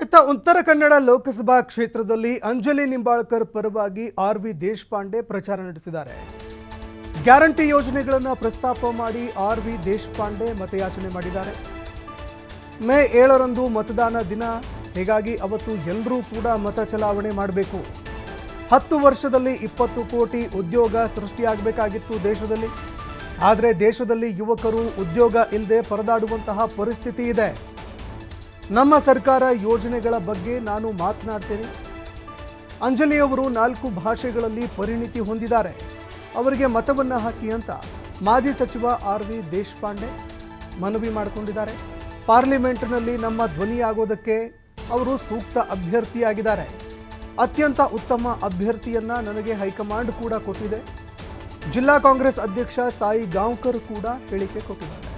ಇತ್ತ ಉತ್ತರ ಕನ್ನಡ ಲೋಕಸಭಾ ಕ್ಷೇತ್ರದಲ್ಲಿ ಅಂಜಲಿ ನಿಂಬಾಳ್ಕರ್ ಪರವಾಗಿ ಆರ್.ವಿ. ದೇಶಪಾಂಡೆ ಪ್ರಚಾರ ನಡೆಸಿದ್ದಾರೆ. ಗ್ಯಾರಂಟಿ ಯೋಜನೆಗಳನ್ನು ಪ್ರಸ್ತಾಪ ಮಾಡಿ ಆರ್.ವಿ. ದೇಶಪಾಂಡೆ ಮತಯಾಚನೆ ಮಾಡಿದ್ದಾರೆ. ಮೇ 7ರಂದು ಮತದಾನ ದಿನ, ಹೀಗಾಗಿ ಅವತ್ತು ಎಲ್ಲರೂ ಕೂಡ ಮತ ಚಲಾವಣೆ ಮಾಡಬೇಕು. 10 ವರ್ಷದಲ್ಲಿ 20 ಕೋಟಿ ಉದ್ಯೋಗ ಸೃಷ್ಟಿಯಾಗಬೇಕಾಗಿತ್ತು ದೇಶದಲ್ಲಿ. ಆದರೆ ದೇಶದಲ್ಲಿ ಯುವಕರು ಉದ್ಯೋಗ ಇಲ್ಲದೆ ಪರದಾಡುವಂತಹ ಪರಿಸ್ಥಿತಿ ಇದೆ. ನಮ್ಮ ಸರ್ಕಾರ ಯೋಜನೆಗಳ ಬಗ್ಗೆ ನಾನು ಮಾತನಾಡ್ತೇನೆ. ಅಂಜಲಿ ಅವರು 4 ಭಾಷೆಗಳಲ್ಲಿ ಪರಿಣಿತಿ ಹೊಂದಿದ್ದಾರೆ. ಅವರಿಗೆ ಮತವನ್ನು ಹಾಕಿ ಅಂತ ಮಾಜಿ ಸಚಿವ ಆರ್.ವಿ. ದೇಶಪಾಂಡೆ ಮನವಿ ಮಾಡಿಕೊಂಡಿದ್ದಾರೆ. ಪಾರ್ಲಿಮೆಂಟ್ನಲ್ಲಿ ನಮ್ಮ ಧ್ವನಿಯಾಗೋದಕ್ಕೆ ಅವರು ಸೂಕ್ತ ಅಭ್ಯರ್ಥಿಯಾಗಿದ್ದಾರೆ. ಅತ್ಯಂತ ಉತ್ತಮ ಅಭ್ಯರ್ಥಿಯನ್ನ ನನಗೆ ಹೈಕಮಾಂಡ್ ಕೂಡ ಕೊಟ್ಟಿದೆ. ಜಿಲ್ಲಾ ಕಾಂಗ್ರೆಸ್ ಅಧ್ಯಕ್ಷ ಸಾಯಿ ಗಾಂವ್ಕರ್ ಕೂಡ ಹೇಳಿಕೆ ಕೊಟ್ಟಿದ್ದಾರೆ.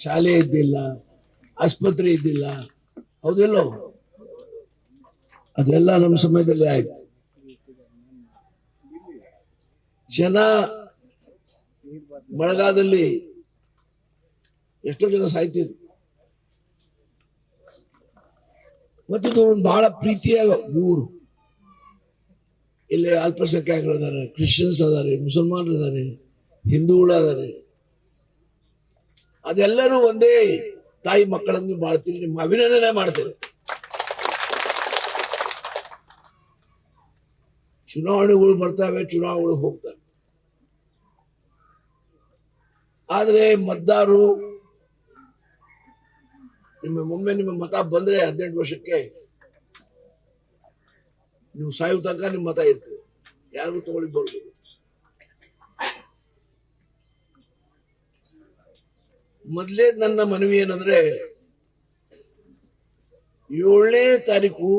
ಶಾಲೆ ಇದ್ದಿಲ್ಲ, ಆಸ್ಪತ್ರೆ ಇದ್ದಿಲ್ಲ, ಹೌದಿಲ್ಲೋ? ಅದೆಲ್ಲ ನಮ್ಮ ಸಮಯದಲ್ಲಿ ಆಯ್ತು. ಜನ ಮಳೆಗಾಲದಲ್ಲಿ ಎಷ್ಟೋ ಜನ ಸಾಯ್ತಿದ್ರು. ಮತ್ತಿದು ಬಹಳ ಪ್ರೀತಿಯ ಊರು. ಇಲ್ಲಿ ಅಲ್ಪಸಂಖ್ಯಾತರು ಇದ್ದಾರೆ, ಕ್ರಿಶ್ಚಿಯನ್ಸ್ ಅದಾರೆ, ಮುಸಲ್ಮಾನರು ಇದ್ದಾರೆ, ಹಿಂದೂಗಳು ಅದಾರೆ. ಅದೆಲ್ಲರೂ ಒಂದೇ ತಾಯಿ ಮಕ್ಕಳನ್ನು ಮಾಡ್ತೀರಿ, ನಿಮ್ಮ ಅಭಿನಂದನೆ ಮಾಡ್ತೇನೆ. ಚುನಾವಣೆಗಳು ಬರ್ತಾವೆ, ಚುನಾವಣೆಗಳು ಹೋಗ್ತವೆ. ಆದ್ರೆ ಮತದಾರರು ನಿಮ್ಮ ಮತ ಬಂದ್ರೆ 18 ವರ್ಷಕ್ಕೆ ನೀವು ಸಾಯುವ ತನಕ ನಿಮ್ಮ ಮತ ಇರ್ತದೆ. ಯಾರಿಗೂ ತಗೊಳ್ಳಿ ಬರ್ಬೋದು. ಮೊದಲೇ ನನ್ನ ಮನವಿ ಏನಂದ್ರೆ 7ನೇ ತಾರೀಕು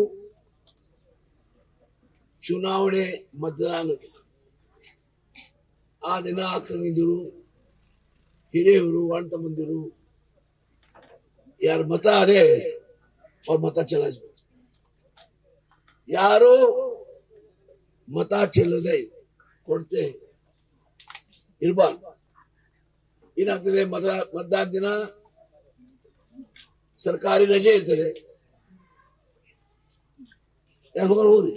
ಚುನಾವಣೆ ಮತದಾನ. ಆ ದಿನ ಅಕ್ಕಂದಿರು, ಹಿರಿಯವರು, ಅಣ್ಣ ತಮ್ಮಂದಿರು ಯಾರ ಮತ ಅದೇ ಅವ್ರ ಮತ ಚಲಾಯಿಸ್ಬೇಕು. ಯಾರು ಮತ ಚೆಲ್ಲದೆ ಕೊಡ್ತೆ ಇರಬಾರ್ದು. ಏನಾಗ್ತದೆ, ಮತದಾನ ದಿನ ಸರ್ಕಾರಿ ರಜೆ ಇರ್ತದೆ. ಯಾರು ಹೋಗ್ರಿ,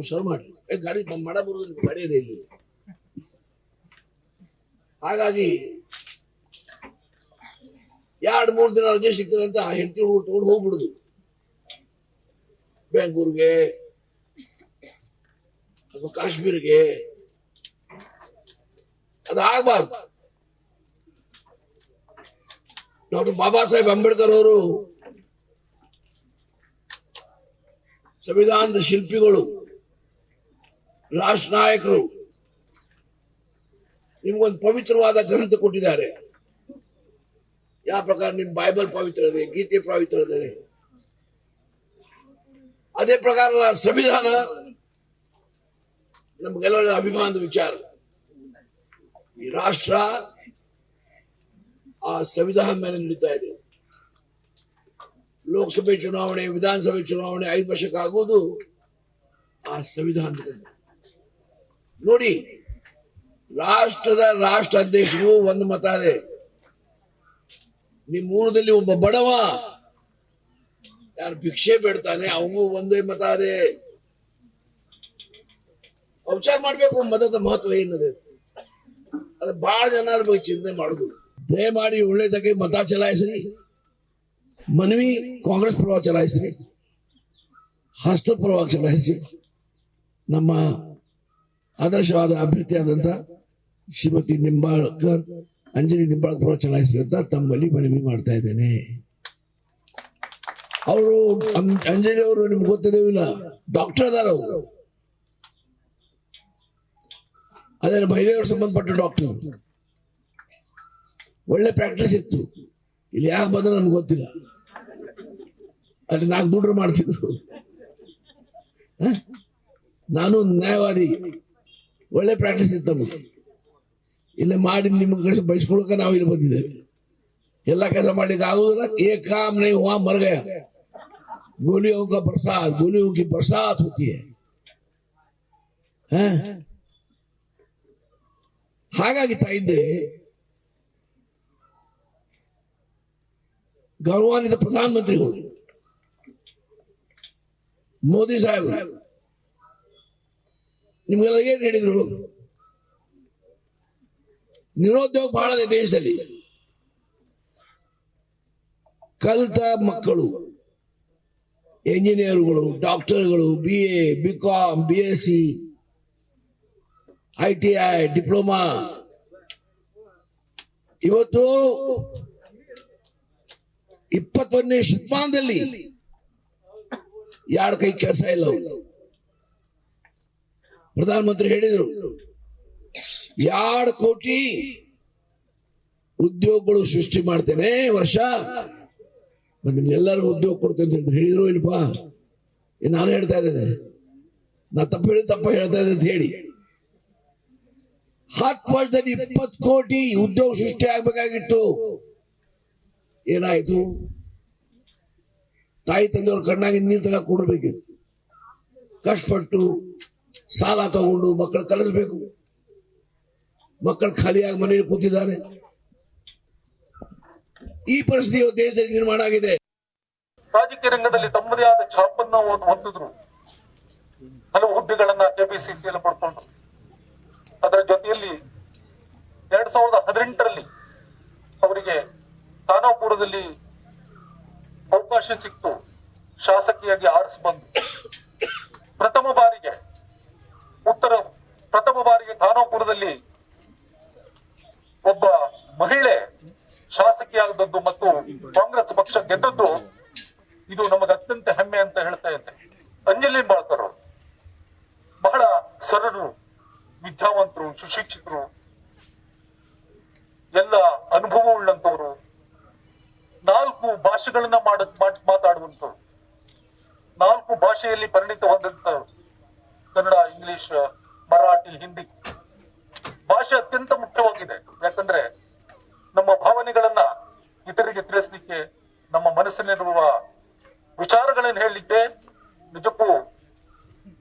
ಶುರು ಮಾಡ್ರಿ, ಗಾಡಿ ಮಾಡ ಬರುವುದಿಲ್ಲ, ಗಾಡಿ ಇದೆ ಇಲ್ಲಿ. ಹಾಗಾಗಿ 2-3 ದಿನ ರಜೆ ಸಿಗ್ತದೆ ಅಂತ ಹೆಂಡತಿ ತಗೊಂಡು ಹೋಗ್ಬಿಡುದು ಬೆಂಗಳೂರಿಗೆ ಅಥವಾ ಕಾಶ್ಮೀರಿಗೆ. ಅದಾಗಬಾರ್ದು. ಡಾಕ್ಟರ್ ಬಾಬಾ ಸಾಹೇಬ್ ಅಂಬೇಡ್ಕರ್ ಅವರು ಸಂವಿಧಾನದ ಶಿಲ್ಪಿಗಳು, ರಾಷ್ಟ್ರ ನಾಯಕರು. ನಿಮ್ಗೊಂದು ಪವಿತ್ರವಾದ ಗ್ರಂಥ ಕೊಟ್ಟಿದ್ದಾರೆ. ಯಾವ ಪ್ರಕಾರ ನಿಮ್ ಬೈಬಲ್ ಪವಿತ್ರ ಇದೆ, ಗೀತೆ ಪವಿತ್ರ ಇದೆ, ಅದೇ ಪ್ರಕಾರ ಸಂವಿಧಾನ ನಮ್ಗೆಲ್ಲರ ಅಭಿಮಾನದ ವಿಚಾರ. ಈ ರಾಷ್ಟ್ರ ಆ ಸಂವಿಧಾನ ಮೇಲೆ ನಡೀತಾ ಇದೆ. ಲೋಕಸಭೆ ಚುನಾವಣೆ, ವಿಧಾನಸಭೆ ಚುನಾವಣೆ 5 ವರ್ಷಕ್ಕಾಗೋದು ಆ ಸಂವಿಧಾನದಲ್ಲಿ. ನೋಡಿ, ರಾಷ್ಟ್ರದ ರಾಷ್ಟ್ರ ಅಧ್ಯಕ್ಷರು ಒಂದು ಮತ ಇದೆ. ನಿಮ್ಮ ಊರದಲ್ಲಿ ಒಬ್ಬ ಬಡವ ಯಾರು ಭಿಕ್ಷೆ ಬೇಡ್ತಾನೆ, ಅವನು ಒಂದೇ ಮತ ಇದೆ. ವಿಚಾರ ಮಾಡ್ಬೇಕು ಮತದ ಮಹತ್ವ ಏನಿದೆ. ಅದು ಬಹಳ ಜನ ಅದ್ರ ಬಗ್ಗೆ ಚಿಂತೆ ಮಾಡುದು. ದಯಮಾಡಿ ಒಳ್ಳೆದಕ್ಕೆ ಮತ ಚಲಾಯಿಸ್ರಿ. ಮನವಿ ಕಾಂಗ್ರೆಸ್ ಪರವಾಗಿ ಚಲಾಯಿಸ್ರಿ, ಹಸ್ತ ಪರವಾಗಿ ಚಲಾಯಿಸಿ. ನಮ್ಮ ಆದರ್ಶವಾದ ಅಭ್ಯರ್ಥಿಯಾದಂತ ಶ್ರೀಮತಿ ನಿಂಬಾಳ್ಕರ್, ಅಂಜಲಿ ನಿಂಬಾಳ್ಕರ್ ಪರವಾಗಿ ಚಲಾಯಿಸ್ರಿ ಅಂತ ತಮ್ಮಲ್ಲಿ ಮನವಿ ಮಾಡ್ತಾ ಇದ್ದೇನೆ. ಅವರು ಅಂಜಲಿ ಅವರು ನಿಮ್ಗೆ ಗೊತ್ತಿದೇವಿಲ್ಲ, ಡಾಕ್ಟರ್ ಅದಾರ ಅವರು. ಅದೇ ಮಹಿಳೆಯವರು ಸಂಬಂಧಪಟ್ಟ ಡಾಕ್ಟರ್. ಒಳ್ಳೆ ಪ್ರಾಕ್ಟೀಸ್ ಇತ್ತು. ಇಲ್ಲಿ ಯಾಕೆ ಬಂದ್ರೆ ನನ್ಗೆ ಗೊತ್ತಿಲ್ಲ. ಅಲ್ಲಿ 4 ದುಡ್ಡು ಮಾಡ್ತಿದ್ರು. ನಾನು ನ್ಯಾಯವಾದಿ, ಒಳ್ಳೆ ಪ್ರಾಕ್ಟೀಸ್ ಇತ್ತು ನಮಗೆ. ಇಲ್ಲೇ ಮಾಡಿ ನಿಮ್ಗೆ ಬಯಸ್ಕೊಳಕ ನಾವು ಇಲ್ಲಿ ಬಂದಿದ್ದೇವೆ. ಎಲ್ಲ ಕೆಲಸ ಮಾಡಿದ ಆಗುದಿಲ್ಲ. ಏ ಕಾಮ್ ನೈ ಹುವಾ ಮರ್ ಗಯಾ, ಗೋಲಿಯೋं का बरसात, गोलियों की बरसात होती है. ಹಾಗಾಗಿ ತಾಯಿದ್ದೆ ಗೌರವಾನ್ವಿತ ಪ್ರಧಾನಮಂತ್ರಿಗಳು ಮೋದಿ ಸಾಹೇಬರು ನಿಮ್ಗೆಲ್ಲ ಏನ್ ಹೇಳಿದ್ರು? ನಿರುದ್ಯೋಗ ಬಹಳ ಇದೆ ದೇಶದಲ್ಲಿ. ಕಲಿತ ಮಕ್ಕಳು, ಎಂಜಿನಿಯರ್ಗಳು, ಡಾಕ್ಟರ್ಗಳು, BA, BCom, BSc, ITI, diploma, ಇವತ್ತು 21ನೇ ಶತಮಾನದಲ್ಲಿ ಯಾರ ಕೈ ಕೆಲಸ ಇಲ್ಲ. ಪ್ರಧಾನಮಂತ್ರಿ ಹೇಳಿದರು 2 ಕೋಟಿ ಉದ್ಯೋಗಗಳು ಸೃಷ್ಟಿ ಮಾಡ್ತೇನೆ ವರ್ಷ, ನಿಮ್ಗೆಲ್ಲರಿಗೂ ಉದ್ಯೋಗ ಕೊಡ್ತೇನೆ ಅಂತ ಹೇಳಿದ್ರು ಇಲ್ವಾ? ನಾನು ಹೇಳ್ತಾ ಇದ್ದೇನೆ, ನಾ ತಪ್ಪ ಹೇಳ್ತಾ ಇದ್ದೆ ಅಂತ ಹೇಳಿ. 10 ವರ್ಷದಲ್ಲಿ 20 ಕೋಟಿ ಉದ್ಯೋಗ ಸೃಷ್ಟಿ ಆಗ್ಬೇಕಾಗಿತ್ತು. ಏನಾಯ್ತು? ತಾಯಿ ತಂದೆಯವ್ರ ಕಣ್ಣಾಗಿ ನೀರು ತಗ ಕೊಡಬೇಕಿತ್ತು. ಕಷ್ಟಪಟ್ಟು ಸಾಲ ತಗೊಂಡು ಮಕ್ಕಳು ಕಲಿಸಬೇಕು. ಮಕ್ಕಳು ಖಾಲಿಯಾಗಿ ಮನೆಯಲ್ಲಿ ಕೂತಿದ್ದಾರೆ. ಈ ಪರಿಸ್ಥಿತಿ ದೇಶದಲ್ಲಿ ನಿರ್ಮಾಣ ಆಗಿದೆ. ರಾಜಕೀಯ ರಂಗದಲ್ಲಿ ತಮ್ಮದೇ ಆದ ಛಾಪನ್ನ ಹೊಂದಿದ್ರು. ಹಲವು ಹುದ್ದೆಗಳನ್ನ ಕೆಪಿಸಿಸಿಯಲ್ಲಿ ಪಡ್ಕೊಂಡ್ರು. ಅದರ ಜೊತೆಯಲ್ಲಿ 2018ರಲ್ಲಿ ಅವರಿಗೆ ಖಾನಾಪುರದಲ್ಲಿ ಅವಕಾಶ ಸಿಕ್ತು. ಶಾಸಕಿಯಾಗಿ ಆರಿಸಿ ಬಂದು ಪ್ರಥಮ ಬಾರಿಗೆ ಖಾನಾಪುರದಲ್ಲಿ ಒಬ್ಬ ಮಹಿಳೆ ಶಾಸಕಿಯಾಗದದ್ದು ಮತ್ತು ಕಾಂಗ್ರೆಸ್ ಪಕ್ಷ ಗೆದ್ದದ್ದು ಇದು ನಮಗೆ ಅತ್ಯಂತ ಹೆಮ್ಮೆ ಅಂತ ಹೇಳ್ತಾ ಇದ್ದೆ. ಅಂಜಲಿ ನಿಂಬಾಳ್ಕರ್ ಅವರು ಬಹಳ ಸರಳರು, ವಿದ್ಯಾವಂತರು, ಸುಶಿಕ್ಷಿತರು, ಎಲ್ಲ ಅನುಭವ ಉಳ್ಳಂತವರು, 4 ಭಾಷೆಗಳನ್ನ ಮಾತಾಡುವಂತವ್ರು, 4 ಭಾಷೆಯಲ್ಲಿ ಪರಿಣಿತ ಹೊಂದಿರ್ತವ್ರು. ಕನ್ನಡ, ಇಂಗ್ಲಿಷ್, ಮರಾಠಿ, ಹಿಂದಿ. ಭಾಷೆ ಅತ್ಯಂತ ಮುಖ್ಯವಾಗಿದೆ. ಯಾಕಂದ್ರೆ ನಮ್ಮ ಭಾವನೆಗಳನ್ನ ಇತರಿಗೆ ತಿಳಿಸ್ಲಿಕ್ಕೆ, ನಮ್ಮ ಮನಸ್ಸಿನಲ್ಲಿರುವ ವಿಚಾರಗಳನ್ನು ಹೇಳಲಿಕ್ಕೆ ನಿಜಕ್ಕೂ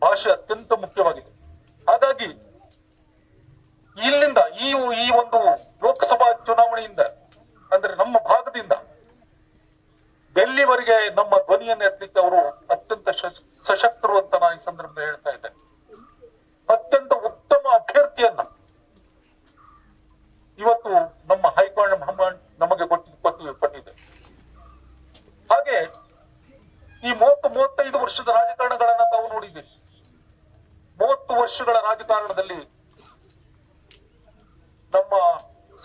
ಭಾಷೆ ಅತ್ಯಂತ ಮುಖ್ಯವಾಗಿದೆ. ಹಾಗಾಗಿ ಇಲ್ಲಿಂದ ಈ ಒಂದು ಲೋಕಸಭಾ ಚುನಾವಣೆಯಿಂದ, ಅಂದ್ರೆ ನಮ್ಮ ಭಾಗದಿಂದ ಡೆಲ್ಲಿವರೆಗೆ ನಮ್ಮ ಧ್ವನಿಯನ್ನು ಎತ್ತಲಿಕ್ಕೆ ಅವರು ಅತ್ಯಂತ ಸಶಕ್ತರು ಅಂತ ನಾನು ಈ ಸಂದರ್ಭದಲ್ಲಿ ಹೇಳ್ತಾ ಇದ್ದೇನೆ. ಅತ್ಯಂತ ಉತ್ತಮ ಅಭ್ಯರ್ಥಿಯನ್ನ ಇವತ್ತು ನಮ್ಮ ಹೈಕಮಾಂಡ್ ನಮಗೆ ಕೊಟ್ಟಿದೆ. ಹಾಗೆ ಈ 30-35 ವರ್ಷದ ರಾಜಕಾರಣಗಳನ್ನ ತಾವು ನೋಡಿದ್ದೀರಿ. 30 ವರ್ಷಗಳ ರಾಜಕಾರಣದಲ್ಲಿ ನಮ್ಮ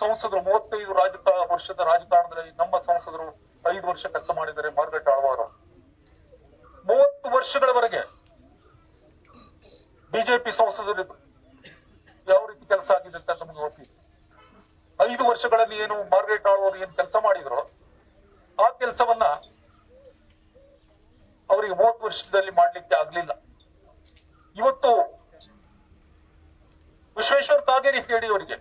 ಸಂಸದರು 35 ವರ್ಷದ ರಾಜಕಾರಣದಲ್ಲಿ ನಮ್ಮ ಸಂಸದರು 5 ವರ್ಷ ಕೆಲಸ ಮಾಡಿದ್ದಾರೆ. ಮಾರ್ಗರೆಟ್ ಆಳ್ವಾರ್ 30 ವರ್ಷಗಳವರೆಗೆ ಬಿಜೆಪಿ ಸಂಸದರು ಯಾವ ರೀತಿ ಕೆಲಸ ಆಗಿದೆ ಅಂತ ನಮಗೆ ಗೊತ್ತಿದೆ. 5 ವರ್ಷಗಳಲ್ಲಿ ಏನು ಮಾರ್ಗರೆಟ್ ಆಳ್ವಾರ್ ಏನು ಕೆಲಸ ಮಾಡಿದ್ರು, ಆ ಕೆಲಸವನ್ನ ಅವರಿಗೆ 30 ವರ್ಷದಲ್ಲಿ ಮಾಡ್ಲಿಕ್ಕೆ ಆಗ್ಲಿಲ್ಲ. ಇವತ್ತು ವಿಶ್ವೇಶ್ವರ ಕಾಗೇರಿ ಅವರಿಗೆ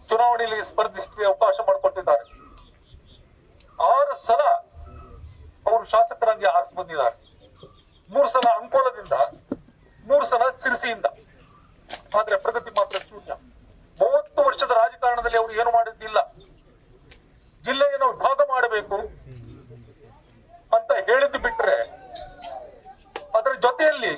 ಚುನಾವಣೆಯಲ್ಲಿ ಸ್ಪರ್ಧಿಸಲಿಕ್ಕೆ ಅವಕಾಶ ಮಾಡಿಕೊಟ್ಟಿದ್ದಾರೆ. 6 ಸಲ ಅವರು ಶಾಸಕರಾಗಿ ಆರಿಸಿ ಬಂದಿದ್ದಾರೆ. 3 ಸಲ ಅಂಕೋಲದಿಂದ, 3 ಸಲ ಸಿರಸಿಯಿಂದ. ಆದ್ರೆ ಪ್ರಗತಿ ಮಾತ್ರ ಶೂನ್ಯ. 30 ವರ್ಷದ ರಾಜಕಾರಣದಲ್ಲಿ ಅವರು ಏನು ಮಾಡಿದ್ದಿಲ್ಲ. ಜಿಲ್ಲೆಯನ್ನು ವಿಭಾಗ ಮಾಡಬೇಕು ಅಂತ ಹೇಳಿದ್ದು ಬಿಟ್ರೆ ಅದರ ಜೊತೆಯಲ್ಲಿ